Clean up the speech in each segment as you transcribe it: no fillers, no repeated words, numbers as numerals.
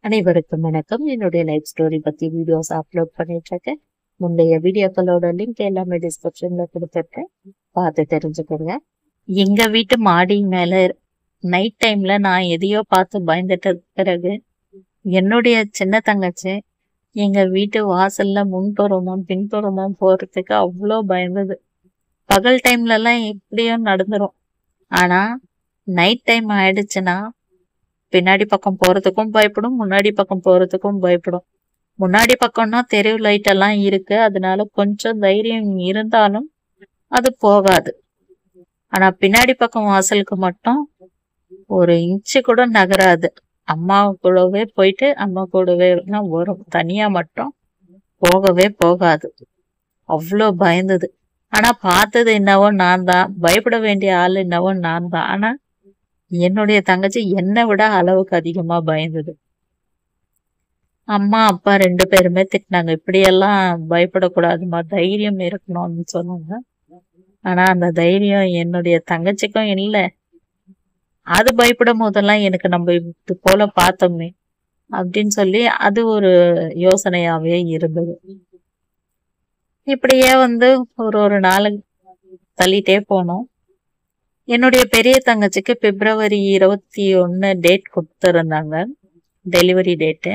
அனைவருக்கும் வணக்கம். என்னுடைய லைஃப் ஸ்டோரி பத்தி வீடியோஸ் அப்லோட் பண்ணிட்டு இருக்கேன். முந்தைய வீடியோக்களோட லிங்க் எல்லாமே டிஸ்கிரிப்ஷன்ல கொடுத்துருக்கேன், பார்த்து தெரிஞ்சுக்கோங்க. எங்க வீட்டு மாடி மேல நைட் டைம்ல நான் எதையோ பார்த்து பயந்துட்ட பிறகு என்னுடைய சின்ன தங்கச்சி எங்க வீட்டு வாசல்ல முன்புறமும் பின்புறமும் போறதுக்கு அவ்வளோ பயந்தது. பகல் டைம்ல எல்லாம் எப்படியும் நடந்துரும். ஆனா நைட் டைம் ஆயிடுச்சுன்னா பின்னாடி பக்கம் போறதுக்கும் பயப்படும், முன்னாடி பக்கம் போறதுக்கும் பயப்படும். முன்னாடி பக்கம்னா தெரு லைட் எல்லாம் இருக்கு, அதனால கொஞ்சம் தைரியம் இருந்தாலும் அது போகாது. ஆனா பின்னாடி பக்கம் வாசலுக்கு மட்டும் ஒரு இன்ச்சு கூட நகராது. அம்மா கூடவே போயிட்டு அம்மா கூடவே வரும், தனியா மட்டும் போகவே போகாது. அவ்வளோ பயந்தது. ஆனா பார்த்தது என்னவோ நான் தான், பயப்பட வேண்டிய ஆள் என்னவோ நான் தான். ஆனா என்னுடைய தங்கச்சி என்னை விட அளவுக்கு அதிகமா பயந்தது. அம்மா அப்பா 2 பேருமே திட்டினாங்க, இப்படியெல்லாம் பயப்படக்கூடாதுமா, தைரியம் இருக்கணும்னு சொன்னாங்க. ஆனா அந்த தைரியம் என்னுடைய தங்கச்சிக்கும் இல்லை. அது பயப்படும் போதெல்லாம் எனக்கு நம்ம இது போல பார்த்தோமே அப்படின்னு சொல்லி அது ஒரு யோசனையாவே இருந்தது. இப்படியே ஒரு நாள் தள்ளிட்டே போனோம். என்னுடைய பெரிய தங்கச்சிக்கு பிப்ரவரி 21 டேட் கொடுத்துருந்தாங்க, டெலிவரி டேட்டு.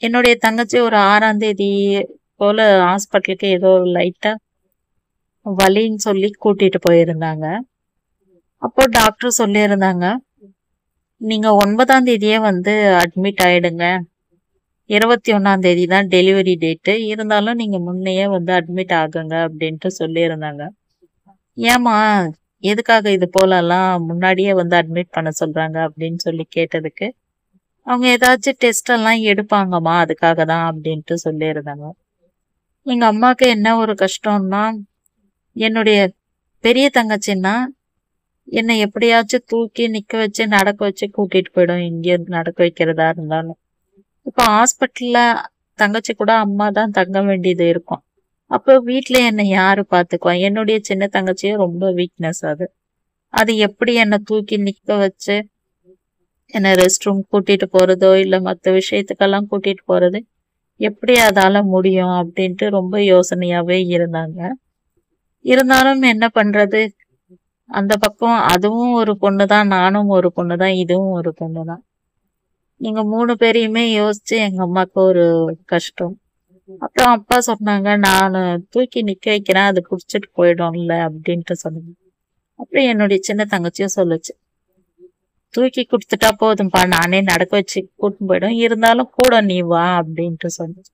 என்னுடைய தங்கச்சி ஒரு 6ஆம் தேதி போல ஹாஸ்பிட்டலுக்கு ஏதோ லைட்டா வலின்னு சொல்லி கூட்டிட்டு போயிருந்தாங்க. அப்போ டாக்டர் சொல்லியிருந்தாங்க, நீங்க 9ஆம் தேதியே அட்மிட் ஆயிடுங்க, 21ஆம் தேதி தான் டெலிவரி டேட்டு, இருந்தாலும் நீங்க முன்னையே அட்மிட் ஆகுங்க அப்படின்ட்டு சொல்லியிருந்தாங்க. ஏமா எதுக்காக இது போல எல்லாம் முன்னாடியே அட்மிட் பண்ண சொல்றாங்க அப்படின்னு சொல்லி கேட்டதுக்கு, அவங்க ஏதாச்சும் டெஸ்ட் எல்லாம் எடுப்பாங்கம்மா, அதுக்காக தான் அப்படின்ட்டு சொல்லியிருந்தாங்க. எங்க அம்மாவுக்கு என்ன ஒரு கஷ்டம்னா, என்னுடைய பெரிய தங்கச்சின்னா என்னை எப்படியாச்சும் தூக்கி நிக்க வச்சு நடக்க வச்சு கூட்டிட்டு போயிடும், இங்கே நடக்க வைக்கிறதா இருந்தாலும். இப்போ ஹாஸ்பிட்டல்ல தங்கச்சி கூட அம்மா தான் தங்க வேண்டியது இருக்கும். அப்போ வீட்டுல என்னை யாரு பாத்துக்குவா? என்னுடைய சின்ன தங்கச்சியும் ரொம்ப வீக்னஸ். அது எப்படி என்னை தூக்கி நிக்க வச்சு என்ன ரெஸ்ட் ரூம் கூட்டிட்டு போறதோ இல்ல மத்த விஷயத்துக்கெல்லாம் கூட்டிட்டு போறது எப்படி அதால முடியும் அப்படின்ட்டு ரொம்ப யோசனையாவே இருந்தாங்க. இருந்தாலும் என்ன பண்றது, அந்த பக்கம் அதுவும் ஒரு பொண்ணுதான், நானும் ஒரு பொண்ணுதான், இதுவும் ஒரு பொண்ணுதான். நீங்க 3 பேரையுமே யோசிச்சு எங்க அம்மாவுக்கு ஒரு கஷ்டம். அப்புறம் அப்பா சொன்னாங்க, நான் தூக்கி நிக்க வைக்கிறேன், அது குடிச்சிட்டு போயிடும்ல அப்படின்ட்டு சொன்னாங்க. அப்புறம் என்னுடைய சின்ன தங்கச்சியும் சொல்லுச்சு, தூக்கி கொடுத்துட்டா போதும்பா, நானே நடக்க வச்சு கூட்டிட்டு போயிடும், இருந்தாலும் கூட நீ வா அப்படின்ட்டு சொன்னிச்சு.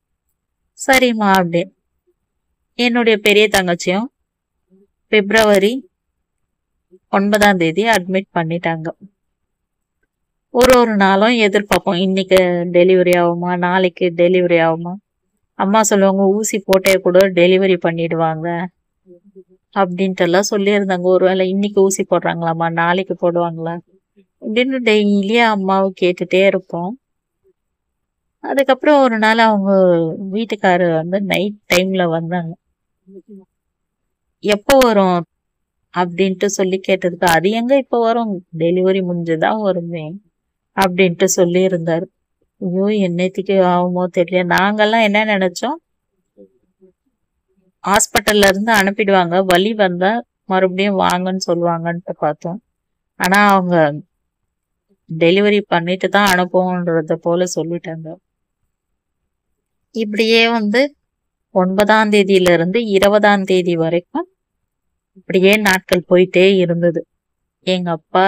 சரிம்மா அப்படின்னு என்னுடைய பெரிய தங்கச்சியும் பிப்ரவரி 9ஆம் தேதி அட்மிட் பண்ணிட்டாங்க. ஒரு நாளும் எதிர்பார்ப்போம், இன்னைக்கு டெலிவரி ஆகுமா, நாளைக்கு டெலிவரி ஆகுமா. அம்மா சொல்லுவாங்க, ஊசி போட்டே கூட டெலிவரி பண்ணிடுவாங்க அப்படின்ட்டு எல்லாம் சொல்லியிருந்தாங்க. ஒருவேளை இன்னைக்கு ஊசி போடுறாங்களாமா, நாளைக்கு போடுவாங்களா அப்படின்னு டெய்லியே அம்மாவை கேட்டுட்டே இருப்போம். அதுக்கப்புறம் ஒரு நாள் அவங்க வீட்டுக்காரர் நைட் டைம்ல வந்தாங்க. எப்போ வரும் அப்படின்ட்டு சொல்லி கேட்டதுக்கு, அது எங்க இப்ப வரும், டெலிவரி முடிஞ்சுதான் வருமே அப்படின்ட்டு சொல்லி இருந்தாரு. ஐயோ, என்னத்துக்கு ஆகுமோ தெரியல. நாங்கெல்லாம் என்ன நினைச்சோம், ஹாஸ்பிட்டல்ல இருந்து அனுப்பிடுவாங்க, வலி வந்தா மறுபடியும் வாங்கன்னு சொல்லுவாங்கன்ட்டு பார்த்தோம். ஆனா அவங்க டெலிவரி பண்ணிட்டு தான் அனுப்புவோன்றத போல சொல்லிட்டாங்க. இப்படியே 9ஆம் தேதியில இருந்து 20ஆம் தேதி வரைக்கும் இப்படியே நாட்கள் போயிட்டே இருந்தது. எங்க அப்பா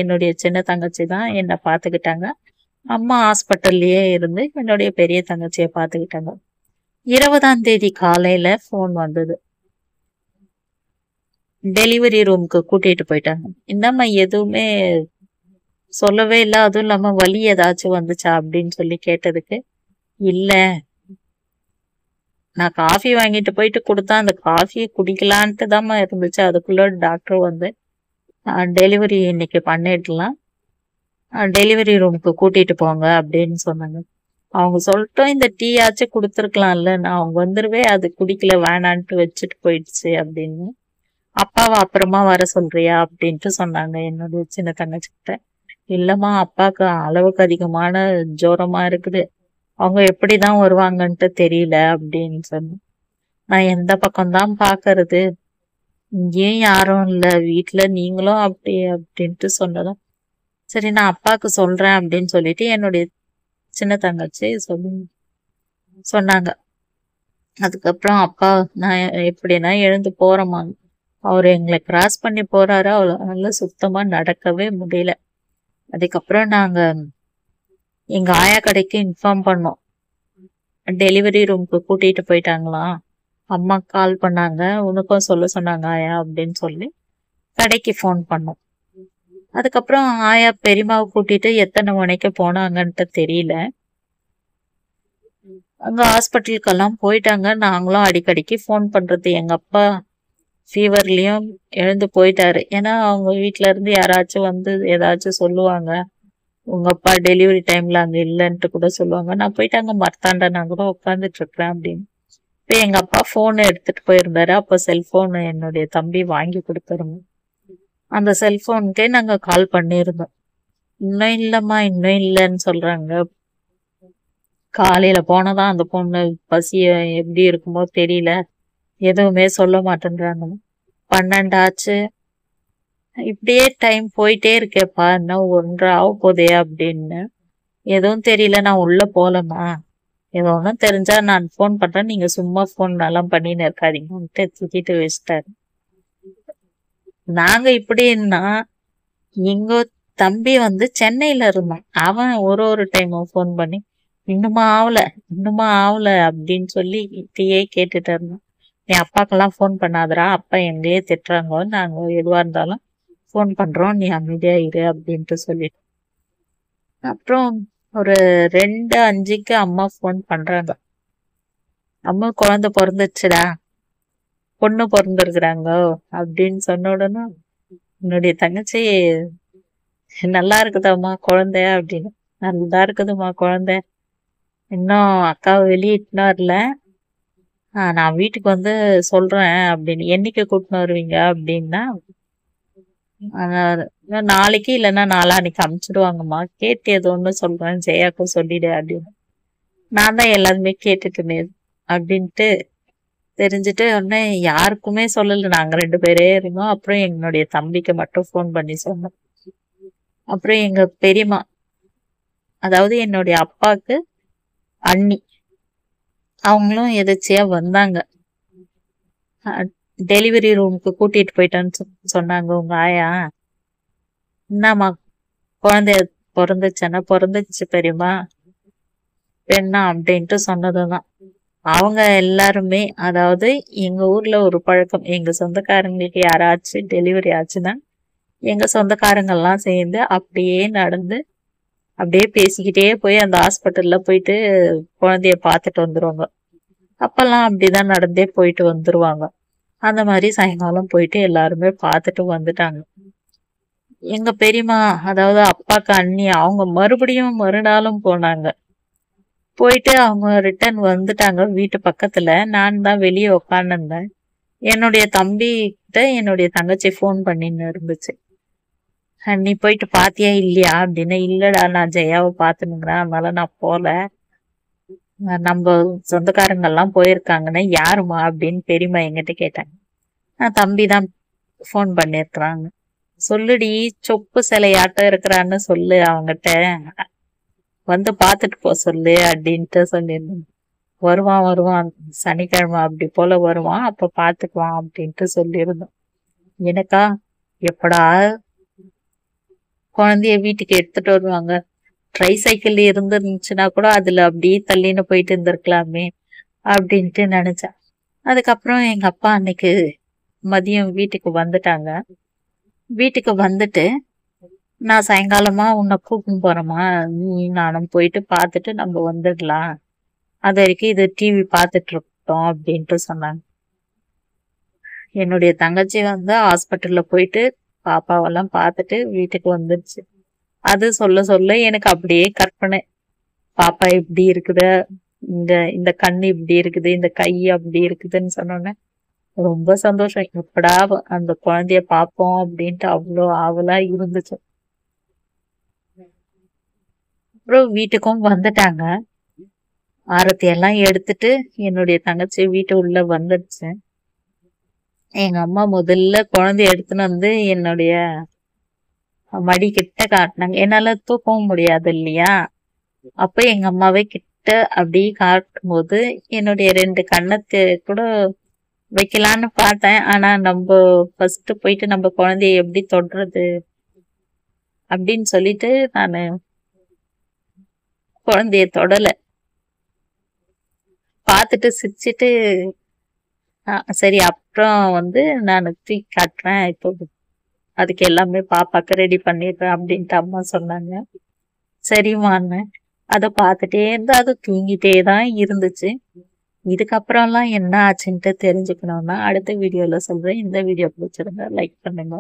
என்னுடைய சின்ன தங்கச்சி தான் என்னை பாத்துக்கிட்டாங்க. அம்மா ஹாஸ்பிட்டல்லயே இருந்து என்னுடைய பெரிய தங்கச்சியை பாத்துக்கிட்டாங்க. 20ஆம் தேதி காலையில போன் வந்தது, டெலிவரி ரூமுக்கு கூட்டிட்டு போயிட்டாங்க. என்னம்மா எதுவுமே சொல்லவே இல்லை, அதுவும் இல்லாம வலி ஏதாச்சும் வந்துச்சா அப்படின்னு சொல்லி கேட்டதுக்கு, இல்ல, நான் காஃபி வாங்கிட்டு போயிட்டு கொடுத்தா அந்த காஃபியை குடிக்கலான்ட்டு தாம்மா இருந்துச்சு, அதுக்குள்ள டாக்டர் டெலிவரி இன்னைக்கு பண்ணிடலாம், டெலிவரி ரூமுக்கு கூட்டிட்டு போங்க அப்படின்னு சொன்னாங்க. அவங்க சொல்லிட்டோம், இந்த டீ ஆச்சும் கொடுத்துருக்கலாம்ல, நான் அவங்க வந்துருவே, அது குடிக்கல, வேணான்ட்டு வச்சுட்டு போயிடுச்சு அப்படின்னு. அப்பாவை அப்புறமா வர சொல்றியா அப்படின்ட்டு சொன்னாங்க என்னுடைய சின்ன தங்கச்சிக்கிட்ட. இல்லம்மா, அப்பாக்கு அளவுக்கு அதிகமான ஜுரமா இருக்குது. அவங்க எப்படிதான் வருவாங்கன்ட்டு தெரியல அப்படின்னு சொன்னேன். நான் எந்த பக்கம்தான் பாக்குறது, இங்கேயும் யாரும் இல்ல, வீட்டுல நீங்களும் அப்படி அப்படின்ட்டு சொன்னதும், சரி நான் அப்பாக்கு சொல்றேன் அப்படின்னு சொல்லிட்டு என்னுடைய சின்ன தங்கச்சி சொன்னாங்க. அதுக்கப்புறம் அப்பா, நான் எப்படின்னா எழுந்து போறேம்மா, அவரு எங்களை கிராஸ் பண்ணி போறாரு, அவரால சுத்தமா நடக்கவே முடியல. அதுக்கப்புறம் நாங்க எங்க ஆயா கடைக்கு இன்ஃபார்ம் பண்ணோம். டெலிவரி ரூம்க்கு கூட்டிட்டு போயிட்டாங்களாம், அம்மா கால் பண்ணாங்க, உனக்கும் சொல்ல சொன்னாங்க ஆயா அப்படின்னு சொல்லி கடைக்கு ஃபோன் பண்ணோம். அதுக்கப்புறம் ஆயா பெரியம்மாவை கூட்டிட்டு எத்தனை மணிக்கு போனாங்கன்ட்டு தெரியல. அங்க ஹாஸ்பிட்டலுக்கெல்லாம் போயிட்டாங்க. நாங்களும் அடிக்கடிக்கு ஃபோன் பண்றது, எங்க அப்பா ஃபீவர்லயும் எழுந்து போயிட்டாரு. ஏன்னா அவங்க வீட்ல இருந்து யாராச்சும் வந்து ஏதாச்சும் சொல்லுவாங்க, உங்க அப்பா டெலிவரி டைம்ல அங்க இல்லைன்ட்டு கூட சொல்லுவாங்க. நான் போயிட்டு அங்க மரத்தாண்ட நான் கூட உட்காந்துட்டு இருக்கிறேன் அப்படின்னு. இப்ப எங்க அப்பா போன் எடுத்துட்டு போயிருந்தாரு. அப்ப செல்போன் என்னுடைய தம்பி வாங்கி கொடுத்துருந்தோம். அந்த செல்போனுக்கே நாங்க கால் பண்ணிருந்தோம். இன்னும் இல்லம்மா, இன்னும் இல்லைன்னு சொல்றாங்க. காலையில போனதான் அந்த பொண்ணு பசி எப்படி இருக்குமோ தெரியல, எதுவுமே சொல்ல மாட்டேன்றாங்க. 12 ஆச்சு, இப்படியே டைம் போயிட்டே இருக்கேப்பா, இன்னும் 1:30 ஆக போதே அப்படின்னு. எதுவும் தெரியல, நான் உள்ள போலமா, ஏதோ ஒன்றும் தெரிஞ்சா நான் ஃபோன் பண்றேன், நீங்க சும்மா ஃபோன் நல்லா பண்ணின்னு இருக்காதீங்கன்ட்டு திட்டிட்டு வச்சிட்டாரு. நாங்க இப்படின்னா, எங்க தம்பி வந்து சென்னையில இருந்தான். அவன் ஒரு டைமும் ஃபோன் பண்ணி, இன்னுமா ஆகல, இன்னுமா ஆகல அப்படின்னு சொல்லி இப்படியே கேட்டுட்டு இருந்தான். நீ அப்பாக்கெல்லாம் ஃபோன் பண்ணாதடா, அப்பா எங்கேயே திட்டுறாங்க, நாங்க எதுவா இருந்தாலும் ஃபோன் பண்றோம், நீ அமைதியா இரு அப்படின்ட்டு சொல்லிட்டு. அப்புறம் ஒரு 2:05க்கு அம்மா ஃபோன் பண்றாங்க. அம்மா, குழந்தை பிறந்துச்சுடா, பொண்ணு பிறந்திருக்கிறாங்க அப்படின்னு சொன்ன உடனே என்னுடைய தங்கச்சி, நல்லா இருக்குதாம்மா குழந்தை அப்படின்னு. நல்லா இருக்குதுமா குழந்தை, இன்னும் அக்காவை வெளியிட்டுனா வரல, நான் வீட்டுக்கு வந்து சொல்றேன் அப்படின்னு. என்னைக்கு கூட்டின்னு வருவீங்க அப்படின்னா, நாளைக்கு இல்லைன்னா நாளான்னைக்கு அனுப்பிச்சிடுவாங்கம்மா, கேட்டு ஏதோ ஒண்ணு சொல்றேன், ஜெயாக்கும் சொல்லிடு அப்படின்னு. நான் தான் எல்லாருமே கேட்டுட்டுனே அப்படின்ட்டு தெரிஞ்சுட்டு உடனே யாருக்குமே சொல்லல, நாங்க 2 பேரே இருந்தோம். அப்புறம் என்னுடைய தம்பிக்கு மட்டும் ஃபோன் பண்ணி சொன்னோம். அப்புறம் எங்க பெரியம்மா, அதாவது என்னுடைய அப்பாக்கு அண்ணி, அவங்களும் எதாச்சியா வந்தாங்க. டெலிவரி ரூமுக்கு கூட்டிட்டு போயிட்டேன்னு சொன்னாங்க உங்க ஆயா. என்னம்மா, குழந்தை பிறந்துச்சுன்னா, பிறந்துச்சு பெரியம்மா, பெண்ணா அப்படின்ட்டு சொன்னதுதான். அவங்க எல்லாருமே, அதாவது எங்க ஊர்ல ஒரு பழக்கம், எங்க சொந்தக்காரங்களுக்கு யாராச்சும் டெலிவரி ஆச்சுன்னா எங்க சொந்தக்காரங்க எல்லாம் சேர்ந்து அப்படியே நடந்து அப்படியே பேசிக்கிட்டே போய் அந்த ஹாஸ்பிட்டல்ல போயிட்டு குழந்தைய பார்த்துட்டு வந்துருவாங்க. அப்பெல்லாம் அப்படிதான் நடந்தே போயிட்டு வந்துருவாங்க. அந்த மாதிரி சாயங்காலம் போயிட்டு எல்லாருமே பார்த்துட்டு வந்துட்டாங்க. எங்க பெரியம்மா, அதாவது அப்பாக்கு அண்ணி, அவங்க மறுபடியும் மறுநாளும் போனாங்க. போயிட்டு அவங்க ரிட்டர்ன் வந்துட்டாங்க. வீட்டு பக்கத்துல நான் தான் வெளியே உட்காந்துருந்தேன். என்னுடைய தம்பி கிட்ட என்னுடைய தங்கச்சி ஃபோன் பண்ணின்னு இருந்துச்சு. நீ போயிட்டு பாத்தியா இல்லையா அப்படின்னு. இல்லடா, நான் ஜெயாவை பாத்துனுங்கிறேன், அதனால நான் போல, நம்ம சொந்தக்காரங்க எல்லாம் போயிருக்காங்கன்னு. யாருமா அப்படின்னு பெரியம்மா எங்கிட்ட கேட்டாங்க. நான் தம்பி தான் ஃபோன் பண்ணிருக்கிறாங்க. சொல்லுடி, சொப்பு சிலையாட்டம் இருக்கிறான்னு சொல்லு, அவங்கிட்ட வந்து பாத்துட்டு போ சொல்லு அப்படின்ட்டு சொல்லியிருந்தேன். வருவான் வருவான், சனிக்கிழமை அப்படி போல வருவான், அப்ப பாத்துக்குவான் அப்படின்ட்டு சொல்லியிருந்தோம். எனக்கா, எப்படா குழந்தைய வீட்டுக்கு எடுத்துட்டு வருவாங்க, ட்ரை சைக்கிள் இருந்துச்சுன்னா கூட அதுல அப்படியே தள்ளின்னு போயிட்டு இருந்திருக்கலாமே அப்படின்ட்டு நினைச்சேன். அதுக்கப்புறம் எங்க அப்பா அன்னைக்கு மதியம் வீட்டுக்கு வந்துட்டாங்க. வீட்டுக்கு வந்துட்டு, நான் சாயங்காலமா உன்னை கூப்பிட்டு போறேம்மா, நீ நானும் போயிட்டு பார்த்துட்டு நம்ம வந்துடலாம், அது வரைக்கும் இது டிவி பார்த்துட்டு இருக்கோம் அப்படின்ட்டு சொன்னாங்க. என்னுடைய தங்கச்சி வந்து ஹாஸ்பிட்டல்ல போயிட்டு பாப்பாவெல்லாம் பார்த்துட்டு வீட்டுக்கு வந்துருச்சு. அது சொல்ல சொல்ல எனக்கு அப்படியே கற்பனை, பாப்பா இப்படி இருக்குது, இந்த இந்த கண்ணு இப்படி இருக்குது, இந்த கை அப்படி இருக்குதுன்னு சொன்னோன்னே ரொம்ப சந்தோஷம். எப்படா அந்த குழந்தைய பார்ப்போம் அப்படின்ட்டு அவ்வளோ ஆவலா இருந்துச்சு. அப்புறம் வீட்டுக்கும் வந்துட்டாங்க. ஆரத்தி எல்லாம் எடுத்துட்டு என்னுடைய தங்கச்சி வீட்டு உள்ள வந்துடுச்சு. எங்க அம்மா முதல்ல குழந்தைய எடுத்துன்னு வந்து என்னுடைய மடி கிட்ட காட்டினாங்க. என்னால தூக்கவும் முடியாது இல்லையா? அப்ப எங்க அம்மாவே கிட்ட அப்படியே காட்டும்போது என்னுடைய 2 கண்ணத்து கூட வைக்கலான்னு பார்த்தேன். ஆனா ஃபர்ஸ்ட் போயிட்டு நம்ம குழந்தைய எப்படி தொடுறது அப்படின்னு சொல்லிட்டு நானு குழந்தைய தொடல. பார்த்துட்டு சிரிச்சுட்டு சரி அப்புறம் வந்து நான் தூக்கி காட்டுறேன். இப்போ அதுக்கு எல்லாமே பாப்பாக்கு ரெடி பண்ணிடுறேன் அப்படின்ட்டு அம்மா சொன்னாங்க. சரிம்மான்னு. அத பார்த்துட்டே இருந்தா அது தூங்கிட்டே தான் இருந்துச்சு. இதுக்கப்புறம்லாம் என்ன ஆச்சுன்ட்டு தெரிஞ்சுக்கணும்னா அடுத்த வீடியோல சொல்றேன். இந்த வீடியோ பிடிச்சிருந்தா லைக் பண்ணுங்க.